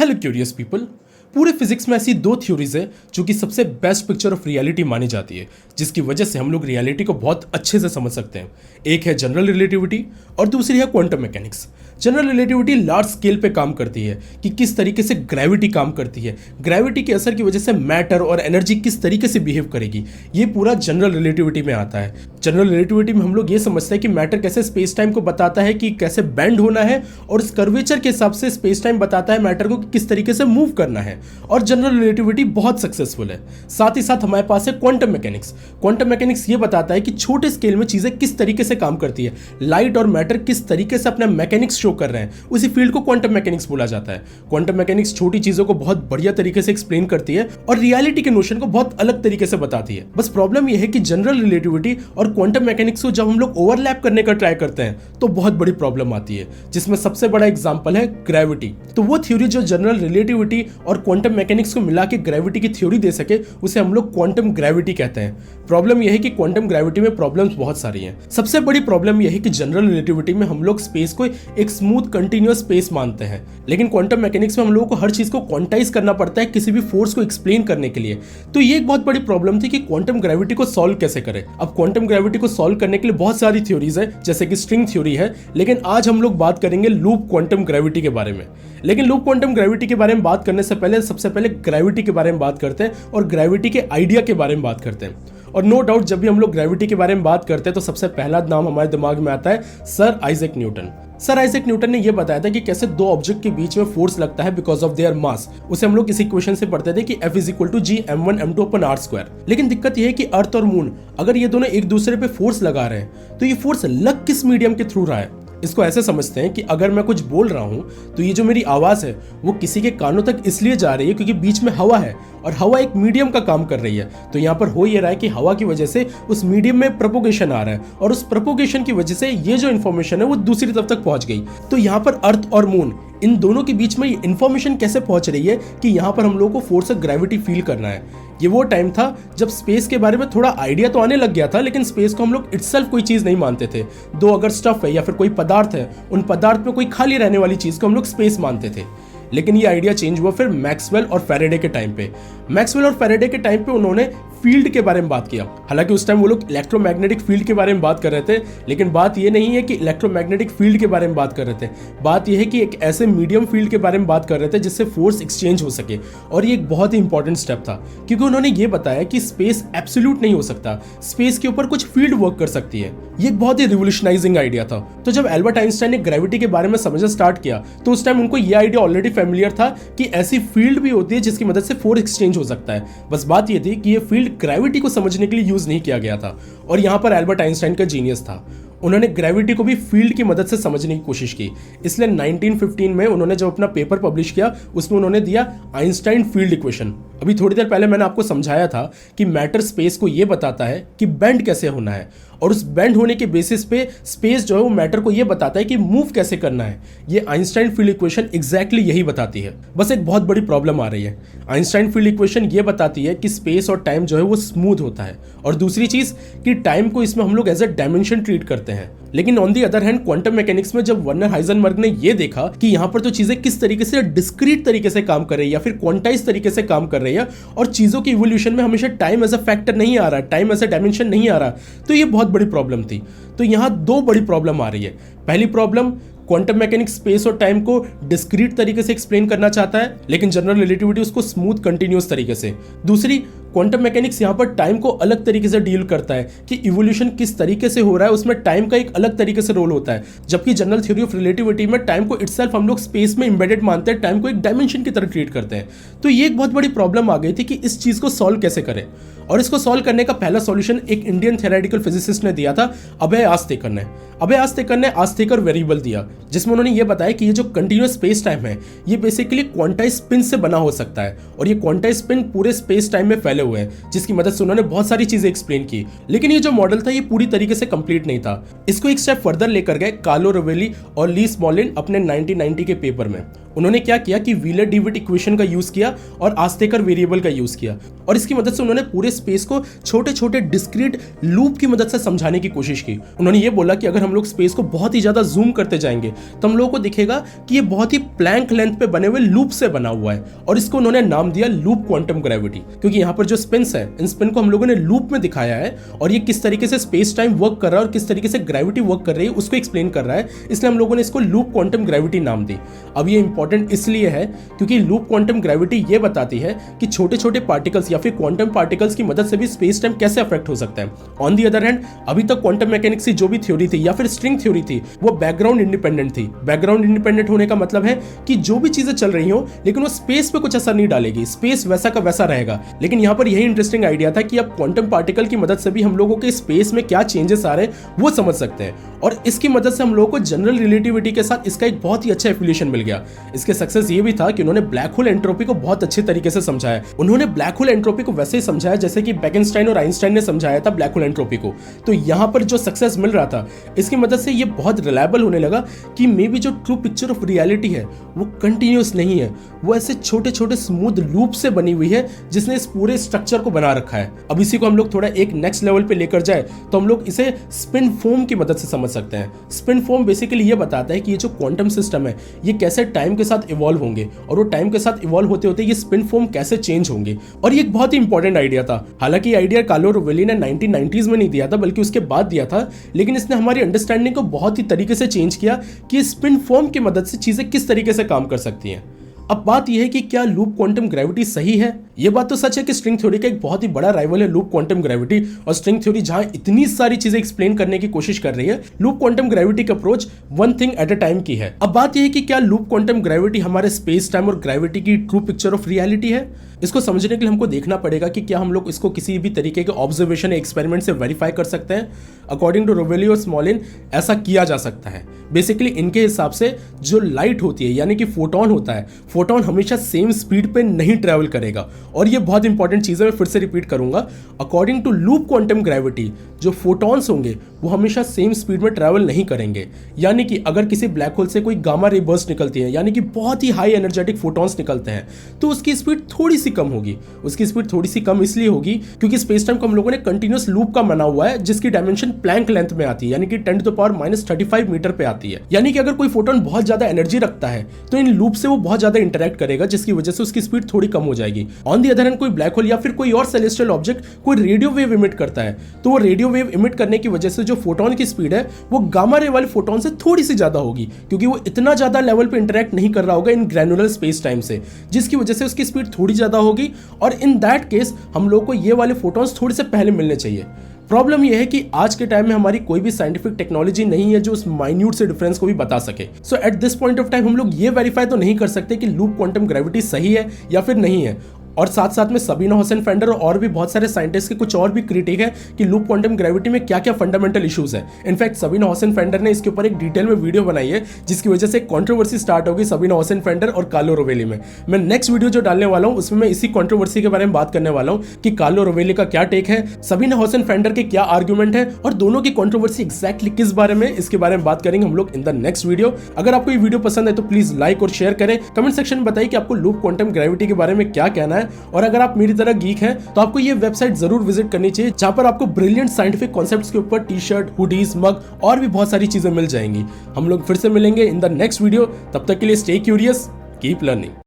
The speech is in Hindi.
Hello curious people. पूरे फिजिक्स में ऐसी दो थ्योरीज है जो कि सबसे बेस्ट पिक्चर ऑफ रियलिटी मानी जाती है, जिसकी वजह से हम लोग रियलिटी को बहुत अच्छे से समझ सकते हैं। एक है जनरल रिलेटिविटी और दूसरी है quantum mechanics. General relativity large scale पे काम करती है कि किस तरीके से ग्रेविटी काम करती है, ग्रेविटी के असर की वजह से मैटर और एनर्जी किस तरीके से बिहेव करेगी, ये पूरा जनरल रिलेटिविटी में आता है। जनरल रिलेटिविटी में हम लोग ये समझते हैं कि मैटर कैसे स्पेस टाइम को बताता है कि कैसे बेंड होना है, और इस कर्वेचर के हिसाब से स्पेस टाइम बताता है मैटर को कि किस तरीके से मूव करना है। और जनरल रिलेटिविटी बहुत सक्सेसफुल है। साथ ही साथ हमारे पास है क्वांटम मैकेनिक्स। क्वांटम मैकेनिक्स ये बताता है कि छोटे स्केल में चीजें किस तरीके से काम करती है, लाइट और मैटर किस तरीके से अपना मैकेनिक्स शो कर रहे हैं, उसी फील्ड को क्वांटम मैकेनिक्स बोला जाता है। क्वांटम मैकेनिक्स छोटी चीजों को बहुत बढ़िया तरीके से एक्सप्लेन करती है और रियलिटी के नोशन को बहुत अलग तरीके से बताती है। बस प्रॉब्लम यह है कि जनरल रिलेटिविटी और क्वांटम मैकेनिक्स को जब हम लोग ओवरलैप करने का ट्राई करते हैं तो बहुत बड़ी प्रॉब्लम आती है, जिसमें सबसे बड़ा एग्जांपल है ग्रेविटी। तो वो थ्योरी जो जनरल रिलेटिविटी और क्वांटम मैकेनिक्स को मिला के ग्रेविटी की थ्योरी दे सके, उसे हम लोग क्वांटम ग्रेविटी कहते हैं। प्रॉब्लम यह है कि क्वांटम ग्रेविटी में प्रॉब्लम्स बहुत सारी हैं। सबसे बड़ी प्रॉब्लम यह है कि जनरल रिलेटिविटी में हम लोग स्पेस को एक स्मूथ कंटिन्यूअस स्पेस मानते हैं, लेकिन क्वांटम मैकेनिक्स में हम लोगों को हर चीज को क्वांटाइज करना पड़ता है किसी भी फोर्स को एक्सप्लेन करने के लिए। तो ये एक बहुत बड़ी प्रॉब्लम थी कि क्वांटम ग्रेविटी को सॉल्व कैसे करें। अब क्वांटम ग्रेविटी को सॉल्व करने के लिए बहुत सारी थ्योरीज है, जैसे कि स्ट्रिंग थ्योरी है, लेकिन आज हम लोग बात करेंगे लूप क्वांटम ग्रेविटी के बारे में। लेकिन लूप क्वांटम ग्रेविटी के बारे में बात करने से पहले सबसे पहले ग्रेविटी के बारे में बात करते हैं और ग्रेविटी के आइडिया के बारे में बात करते हैं। और नो डाउट जब भी हम लोग ग्रेविटी के बारे में बात करते हैं तो सबसे पहला नाम हमारे दिमाग में आता है sir Isaac Newton. Sir Isaac Newton ने यह बताया था कि कैसे दो ऑब्जेक्ट के बीच में फोर्स लगता है बिकॉज ऑफ देयर मास। उसे हम लोग इस इक्वेशन से पढ़ते थे कि F = G m1m2/r²। लेकिन दिक्कत यह है कि अर्थ और मून अगर ये दोनों एक दूसरे पे फोर्स लगा रहे हैं तो ये फोर्स लग किस मीडियम के थ्रू रहा है। इसको ऐसे समझते हैं कि अगर मैं कुछ बोल रहा हूं तो ये जो मेरी आवाज है वो किसी के कानों तक इसलिए जा रही है क्योंकि बीच में हवा है और हवा एक मीडियम का काम कर रही है। तो यहाँ पर हो ये रहा है कि हवा की वजह से उस मीडियम में प्रोपोगेशन आ रहा है और उस प्रोपोगेशन की वजह से ये जो इन्फॉर्मेशन है वो दूसरी तरफ तक पहुंच गई। तो यहाँ पर अर्थ और मून इन दोनों के बीच में इंफॉर्मेशन कैसे पहुंच रही है कि यहाँ पर हम लोगों को फोर्स ऑफ ग्रेविटी फील करना है। ये वो टाइम था जब स्पेस के बारे में थोड़ा आइडिया तो आने लग गया था, लेकिन स्पेस को हम लोग इटसेल्फ कोई चीज नहीं मानते थे। दो अगर स्टफ है या फिर कोई पदार्थ है, उन पदार्थ में कोई खाली रहने वाली चीज को हम लोग स्पेस मानते थे। लेकिन ये आइडिया चेंज हुआ फिर मैक्सवेल और फैराडे के टाइम पे। मैक्सवेल और फैराडे के टाइम पे उन्होंने फील्ड के बारे में बात किया। हालांकि उस टाइम वो लोग इलेक्ट्रोमैग्नेटिक फील्ड के बारे में बात कर रहे थे, लेकिन बात ये नहीं है कि इलेक्ट्रोमैग्नेटिक फील्ड के बारे में बात कर रहे थे। बात यह है कि एक ऐसे मीडियम फील्ड के बारे में बात कर रहे थे जिससे फोर्स एक्सचेंज हो सके। और ये एक बहुत ही इंपॉर्टेंट स्टेप था क्योंकि उन्होंने ये बताया कि स्पेस एब्सोल्यूट नहीं हो सकता, स्पेस के ऊपर कुछ फील्ड वर्क कर सकती है। ये एक बहुत ही रिवोल्यूशनाइजिंग आइडिया था। तो जब एल्बर्ट आइंस्टाइन ने ग्रेविटी के बारे में समझना स्टार्ट किया तो उस टाइम उनको ये आइडिया ऑलरेडी फैमिलियर था कि ऐसी फील्ड भी होती है जिसकी मदद से फोर्स एक्सचेंज हो सकता है। बस बात ये थी कि ये फील्ड ग्रेविटी को समझने के लिए यूज नहीं किया गया था। और यहां पर एल्बर्ट आइंस्टाइन का जीनियस था, उन्होंने ग्रेविटी को भी फील्ड की मदद से समझने की कोशिश की। इसलिए 1915 में उन्होंने जब अपना पेपर पब्लिश किया उसमें उन्होंने दिया आइंस्टाइन फील्ड इक्वेशन। अभी थोड़ी देर पहले मैंने आपको समझाया था कि मैटर स्पेस को यह बताता है कि बेंड कैसे होना है, और उस बेंड होने के बेसिस पे स्पेस जो है वो मैटर को यह बताता है कि मूव कैसे करना है। ये आइंस्टाइन फील्ड इक्वेशन एग्जैक्टली यही बताती है। बस एक बहुत बड़ी प्रॉब्लम आ रही है। आइंस्टाइन फील्ड इक्वेशन ये बताती है कि स्पेस और टाइम जो है वो स्मूथ होता है, और दूसरी चीज कि टाइम को इसमें हम लोग एज अ डायमेंशन ट्रीट करते हैं। लेकिन on the other hand quantum mechanics में जब वर्नर हाइजेनबर्ग ने ये देखा कि यहाँ पर तो चीजें किस तरीके से डिस्क्रीट तरीके से काम कर रही है या फिर क्वांटाइज तरीके से काम कर रही है, और चीजों की इवोल्यूशन में हमेशा टाइम एज अ फैक्टर नहीं आ रहा, टाइम एज अ डायमेंशन नहीं आ रहा, तो ये बहुत बड़ी प्रॉब्लम थी। तो यहाँ दो बड़ी प्रॉब्लम आ रही है। पहली प्रॉब्लम, क्वांटम मैकेनिक्स स्पेस और टाइम को डिस्क्रीट तरीके से एक्सप्लेन करना चाहता है, लेकिन जनरल रिलेटिविटी उसको स्मूथ कंटिन्यूअस तरीके से। दूसरी, क्वांटम मैकेनिक्स यहाँ पर टाइम को अलग तरीके से डील करता है कि इवोल्यूशन किस तरीके से हो रहा है, उसमें टाइम का एक अलग तरीके से रोल होता है। जबकि जनरल थ्योरी ऑफ रिलेटिविटी में टाइम को इटसेल्फ हम लोग स्पेस में इंबेडेड मानते हैं, टाइम को एक डायमेंशन की तरह ट्रीट करते हैं। तो ये एक बहुत बड़ी प्रॉब्लम आ गई थी कि इस चीज को सॉल्व कैसे करें। और इसको सॉल्व करने का पहला सॉल्यूशन एक इंडियन थ्योरेटिकल फिजिसिस्ट ने दिया था, अभय आस्तेकर ने। अभय आस्तेकर ने आस्तेकर वेरिएबल दिया, जिसमें उन्होंने ये बताया कि ये जो कंटिन्यूअस स्पेस टाइम है ये बेसिकली क्वांटाइज स्पिन से बना हो सकता है, और ये क्वांटाइज स्पिन पूरे स्पेस टाइम में फैले हुए हैं, जिसकी मदद से उन्होंने बहुत सारी चीजें एक्सप्लेन की। लेकिन ये जो मॉडल था ये पूरी तरीके से कंप्लीट नहीं था। इसको एक स्टेप फर्दर लेकर गए कार्लो रोवेली और ली स्मॉलिन अपने 1990 के पेपर में। उन्होंने क्या किया कि व्हीलर डीविट इक्वेशन का यूज किया और आस्तेकर वेरिएबल का यूज किया, और इसकी मदद से उन्होंने पूरे स्पेस को छोटे छोटे डिस्क्रीट लूप की मदद से समझाने की कोशिश की। उन्होंने ये बोला कि अगर हम लोग स्पेस को बहुत ही ज्यादा जूम करते जाएंगे तो हम लोगों को दिखेगा कि ये बहुत ही प्लैंक लेंथ पे बने हुए लूप से बना हुआ है, और इसको उन्होंने नाम दिया लूप क्वांटम ग्रेविटी, क्योंकि यहाँ पर जो स्पिन्स है इन स्पिन को हम लोगों ने लूप में दिखाया है, और ये किस तरीके से स्पेस टाइम वर्क कर रहा है और किस तरीके से ग्रेविटी वर्क कर रही है उसको एक्सप्लेन कर रहा है, इसलिए हम लोगों ने इसको लूप क्वांटम ग्रेविटी नाम दी। अब ये इंपॉर्टेंट इसलिए है क्योंकि लूप क्वांटम ग्रेविटी ये बताती है कि छोटे छोटे पार्टिकल्स या फिर क्वांटम पार्टिकल्स की मदद से भी स्पेस टाइम कैसे अफेक्ट हो सकता है। ऑन दी अदर हैंड, अभी तक क्वांटम मैकेनिक्स की जो भी थ्योरी थी या फिर स्ट्रिंग थ्योरी थी वो बैकग्राउंड इंडिपेंडेंट थी। बैकग्राउंड इंडिपेंडेंट होने का मतलब है कि जो भी चीजें चल रही हो लेकिन वो स्पेस पे कुछ असर नहीं डालेगी, स्पेस वैसा का वैसा रहेगा। लेकिन यहाँ पर यही इंटरेस्टिंग आइडिया था कि अब क्वांटम पार्टिकल की मदद से भी हम लोगों के स्पेस में क्या चेंजेस आ रहे हैं वो समझ सकते हैं, और इसकी मदद से हम लोगों को जनरल रिलेटिविटी के साथ इसका एक बहुत ही अच्छा एफिलिएशन मिल गया। इसके सक्सेस ये भी था कि उन्होंने ब्लैक होल एंट्रोपी को बहुत अच्छे तरीके से समझाया। उन्होंने ब्लैक होल एंट्रोपी को वैसे ही समझाया जैसे कि बेकेनस्टाइन और आइंस्टाइन ने समझाया था ब्लैक होल एंट्रोपी को। तो यहाँ पर जो सक्सेस मिल रहा था इसकी मदद से ये बहुत रिलायबल होने लगा कि मे बी जो ट्रू पिक्चर ऑफ रियलिटी है वो कंटिन्यूस नहीं है, वो ऐसे छोटे छोटे स्मूथ लूप से बनी हुई है जिसने इस पूरे स्ट्रक्चर को बना रखा है। अब इसी को हम लोग थोड़ा एक नेक्स्ट लेवल पे लेकर जाए तो हम लोग इसे स्पिन फोम की मदद से समझ सकते हैं। स्पिन फोम बेसिकली ये बताता है कि ये जो क्वांटम सिस्टम है ये कैसे टाइम के साथ इवॉल्व होंगे, और वो टाइम के साथ इवॉल्व होते होते ये स्पिन फोम कैसे चेंज होंगे। और ये एक बहुत ही इंपॉर्टेंट आइडिया था। हालांकि आइडिया कार्लो रोवेली ने 1990s में नहीं दिया था बल्कि उसके बाद दिया था, लेकिन इसने हमारी अंडरस्टैंडिंग को बहुत ही तरीके से चेंज किया कि स्पिन फोम की मदद से चीजें किस तरीके से काम कर सकती हैं। अब बात यह है कि क्या लूप क्वांटम ग्रेविटी सही है? ये बात तो सच है कि स्ट्रिंग थ्योरी का एक बहुत ही बड़ा राइवल है लूप क्वांटम ग्रेविटी, और स्ट्रिंग थ्योरी जहां इतनी सारी चीजें एक्सप्लेन करने की कोशिश कर रही है, लूप क्वांटम ग्रेविटी का approach one thing at a time की है। अब बात यह है कि क्या लूप क्वांटम ग्रेविटी हमारे स्पेस टाइम और ग्रेविटी की ट्रू पिक्चर ऑफ रियलिटी है? इसको समझने के लिए हमको देखना पड़ेगा कि क्या हम लोग इसको किसी भी तरीके के ऑब्जर्वेशन या एक्सपेरिमेंट से वेरीफाई कर सकते हैं। अकॉर्डिंग टू रोवेली और स्मॉलिन ऐसा किया जा सकता है। बेसिकली इनके हिसाब से जो लाइट होती है यानी कि फोटोन होता है, फोटोन हमेशा सेम स्पीड पे नहीं ट्रैवल करेगा, और ये बहुत इंपॉर्टेंट चीज़ है, मैं फिर से रिपीट करूंगा। According to loop quantum gravity जो फोटॉन्स होंगे वो हमेशा सेम स्पीड में ट्रैवल नहीं करेंगे। यानी कि अगर किसी ब्लैक होल से कोई गामा रे बर्स्ट निकलती है यानी कि बहुत ही हाई एनर्जेटिक फोटॉन्स निकलते हैं तो उसकी स्पीड थोड़ी सी कम होगी। उसकी स्पीड थोड़ी सी कम इसलिए होगी क्योंकि स्पेस टाइम को हम लोगों ने कंटिन्यूस लूप का बना हुआ है जिसकी डायमेंशन प्लैंक लेंथ में आती है, यानी कि 10⁻⁻35 मीटर पे आती है। यानी कि अगर कोई फोटोन बहुत ज्यादा एनर्जी रखता है तो इन लूप से वो बहुत ज्यादा इंटरेक्ट करेगा जिसकी वजह से उसकी स्पीड थोड़ी कम हो जाएगी। ऑन दी अदर हैंड कोई ब्लैक होल या फिर कोई और सेलेस्टियल ऑब्जेक्ट कोई रेडियो वेव इमिट करता है तो वो रेडियो वेव इमिट करने की वजह से जो फोटोन की स्पीड है वो गामा रे वाले फोटोन से थोड़ी सी ज्यादा होगी, क्योंकि वो इतना ज्यादा लेवल पे इंटरेक्ट नहीं कर रहा होगा इन ग्रैनुलर स्पेस टाइम से, जिसकी वजह से उसकी स्पीड थोड़ी ज्यादा होगी। और इन दैट केस हम लोग को ये वाले फोटोन्स थोड़े से पहले मिलने चाहिए। प्रॉब्लम यह है कि आज के टाइम में हमारी कोई भी साइंटिफिक टेक्नोलॉजी नहीं है जो उस माइन्यूट से डिफरेंस को भी बता सके। So at this point of time हम लोग ये वेरीफाई तो नहीं कर सकते कि लूप क्वांटम ग्रेविटी सही है या फिर नहीं है। और साथ साथ में सबीना हुसैन फेंडर और भी बहुत सारे साइंटिस्ट के कुछ और भी क्रिटिक है कि लूप क्वांटम ग्रेविटी में क्या क्या फंडामेंटल इश्यूज है। इनफैक्ट सबीना हुसैन फेंडर ने इसके ऊपर एक डिटेल में वीडियो बनाई है जिसकी वजह से कंट्रोवर्सी स्टार्ट होगी सबीना हुसैन फेंडर और कार्लो रोवेली में। मैं नेक्स्ट वीडियो जो डालने वाला हूं उसमें मैं इसी कंट्रोवर्सी के बारे में बात करने वाला हूं कि कार्लो रोवेली का क्या टेक है, सबीना हुसैन फेंडर के क्या आर्ग्यूमेंट है और दोनों की कंट्रोवर्सी एग्जैक्टली किस बारे में, इसके बारे में बात करेंगे हम लोग इन द नेक्स्ट वीडियो। अगर आपको ये वीडियो पसंद है तो प्लीज लाइक और शेयर करें। कमेंट सेक्शन में बताइए कि आपको लूप क्वांटम ग्रेविटी के बारे में क्या कहना है, और अगर आप मेरी तरह गीक हैं तो आपको ये वेबसाइट जरूर विजिट करनी चाहिए जहां पर आपको ब्रिलियंट साइंटिफिक कॉन्सेप्ट्स के ऊपर टी शर्ट, हुडीज, मग और भी बहुत सारी चीजें मिल जाएंगी। हम लोग फिर से मिलेंगे इन द नेक्स्ट वीडियो। तब तक के लिए स्टे क्यूरियस, कीप लर्निंग।